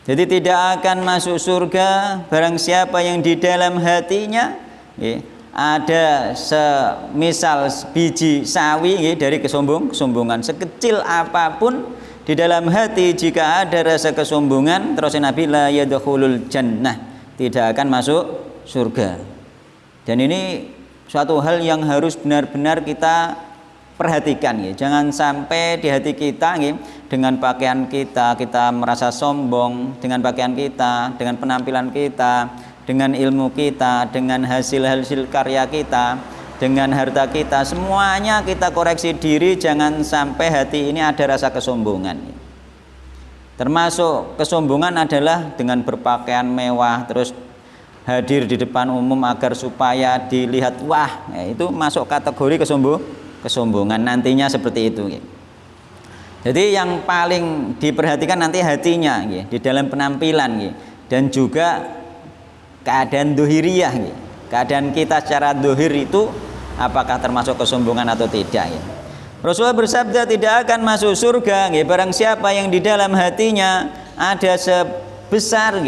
Jadi tidak akan masuk surga barang siapa yang di dalam hatinya ada semisal biji sawi dari kesombongan. Sekecil apapun di dalam hati jika ada rasa kesombongan, terus Nabi la yadkhulul jannah, tidak akan masuk surga. Dan ini suatu hal yang harus benar-benar kita perhatikan ya. Jangan sampai di hati kita dengan pakaian kita merasa sombong, dengan pakaian kita, dengan penampilan kita, dengan ilmu kita, dengan hasil-hasil karya kita, dengan harta kita, semuanya kita koreksi diri, jangan sampai hati ini ada rasa kesombongan. Termasuk kesombongan adalah dengan berpakaian mewah terus hadir di depan umum agar supaya dilihat, wah, itu masuk kategori kesombongan nantinya seperti itu. Jadi yang paling diperhatikan nanti hatinya di dalam penampilan dan juga keadaan dohiriyah, keadaan kita secara dohir itu apakah termasuk kesombongan atau tidak. Rasulullah bersabda tidak akan masuk surga barang siapa yang di dalam hatinya ada sebesar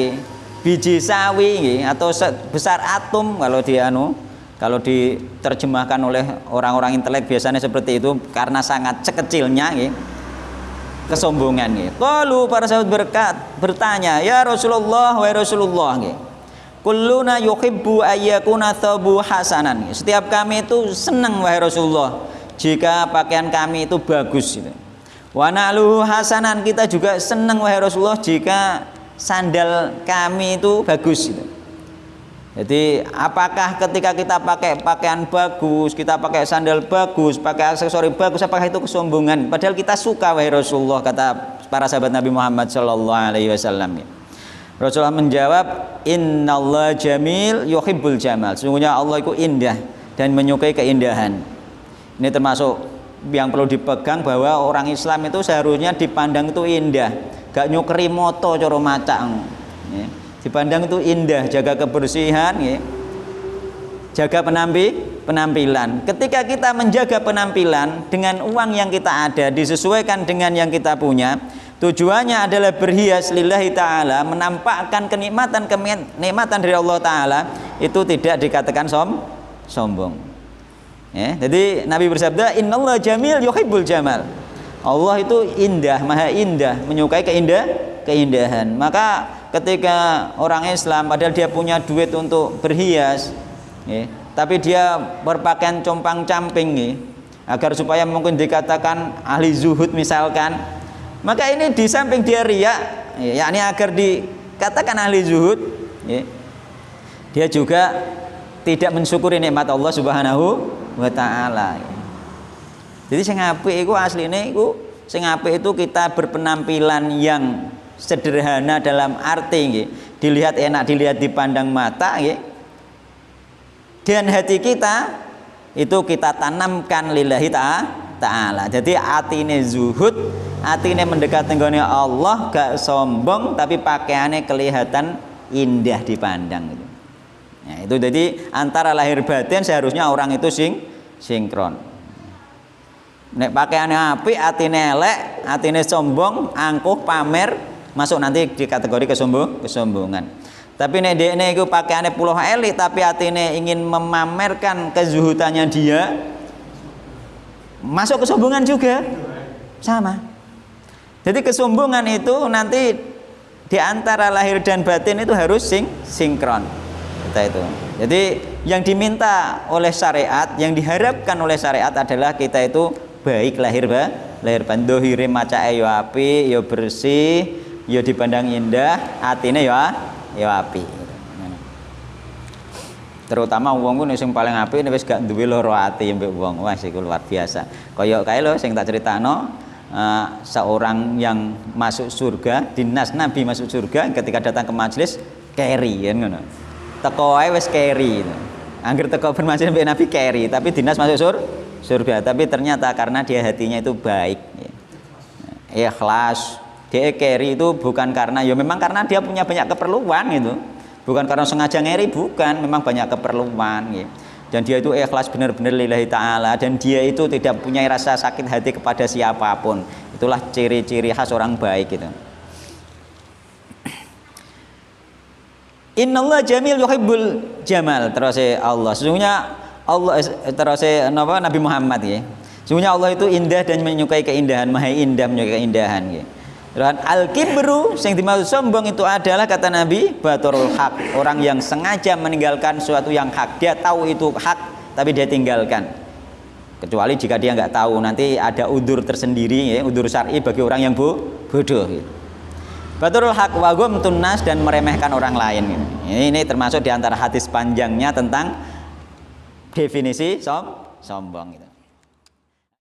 biji sawi atau sebesar atom, kalau diterjemahkan oleh orang-orang intelek biasanya seperti itu, karena sangat sekecilnya kesombongan. Lalu para sahabat bertanya, ya Rasulullah, wahai Rasulullah, kulluna yuhibbu ayyakuna thabu hasanan. Setiap kami itu senang wahai Rasulullah jika pakaian kami itu bagus. Wa na'luhu hasanan, kita juga senang wahai Rasulullah jika sandal kami itu bagus. Jadi apakah ketika kita pakai pakaian bagus, kita pakai sandal bagus, pakai aksesori bagus, apakah itu kesombongan? Padahal kita suka wahai Rasulullah, kata para sahabat Nabi Muhammad sallallahu alaihi wasallam. Rasulullah menjawab, innallaha jamil yuhibbul jamal. Sesungguhnya Allah itu indah dan menyukai keindahan. Ini termasuk yang perlu dipegang, bahwa orang Islam itu seharusnya dipandang itu indah, gak nyukri moto coro macang. Dipandang itu indah, jaga kebersihan, jaga penampilan. Ketika kita menjaga penampilan dengan uang yang kita ada, disesuaikan dengan yang kita punya, tujuannya adalah berhias lillahi ta'ala, menampakkan kenikmatan dari Allah ta'ala, itu tidak dikatakan sombong. Jadi Nabi bersabda, innallaha jamil yuhibbul jamal. Allah itu indah, maha indah, menyukai keindahan. Maka ketika orang Islam padahal dia punya duit untuk berhias, tapi dia berpakaian compang-camping agar supaya mungkin dikatakan ahli zuhud misalkan, maka ini di samping dia riya, yakni agar dikatakan ahli zuhud, dia juga tidak mensyukuri nikmat Allah Subhanahu wa taala. Jadi sing apik iku asline iku, sing apik itu kita berpenampilan yang sederhana dalam arti dilihat enak, dilihat dipandang mata, dan hati kita itu kita tanamkan lillahi ta'ala. Jadi atine zuhud, atine mendekat tenggone Allah, gak sombong, tapi pakaiannya kelihatan indah dipandang. Nah, itu jadi antara lahir batin seharusnya orang itu sinkron. Nek pakaiannya apik, atine elek, atine sombong, angkuh, pamer, masuk nanti di kategori kesombongan. Tapi nek dekne iku pakaiane puluh elit tapi atine ingin memamerkan kezuhudannya dia, masuk kesombongan juga. Sama. Jadi kesombongan itu nanti di antara lahir dan batin itu harus sinkron. Kita itu. Jadi yang diminta oleh syariat, yang diharapkan oleh syariat adalah kita itu baik lahir batin, dohire macake yo apik, yo bersih, ya dipandang indah, atine ya apik. Terutama wong ku sing paling apik wis gak duwe loro ati mbek wong. Wah, iku luar biasa. Kaya kae lho sing tak critakno, seorang yang masuk surga, dinas Nabi masuk surga, ketika datang ke majelis keri kan ngono. Teko ae wis keri. Angger teko bermajelis mbek Nabi keri, tapi dinas masuk surga, tapi ternyata karena dia hatinya itu baik, ikhlas. Dia keri itu bukan karena, ya memang karena dia punya banyak keperluan itu, bukan karena sengaja ngeri, bukan, memang banyak keperluan dan dia itu ikhlas benar-benar lillahi ta'ala, dan dia itu tidak punya rasa sakit hati kepada siapapun. Itulah ciri-ciri khas orang baik itu. Innallaha jamil yuhibbul jamal. Terus Allah, sesungguhnya Allah terus napa Nabi Muhammad ya. Sesungguhnya Allah itu indah dan menyukai keindahan, maha indah menyukai keindahan ya. Dan al-kibru yang dimaksud sombong itu adalah kata Nabi baturul haq, orang yang sengaja meninggalkan sesuatu yang hak. Dia tahu itu hak tapi dia tinggalkan. Kecuali jika dia nggak tahu, nanti ada udzur tersendiri ya, udzur syar'i bagi orang yang bodoh gitu. Baturul haq wa ghamtun nas, dan meremehkan orang lain gitu. Ini termasuk di antara hadis panjangnya tentang definisi sombong gitu.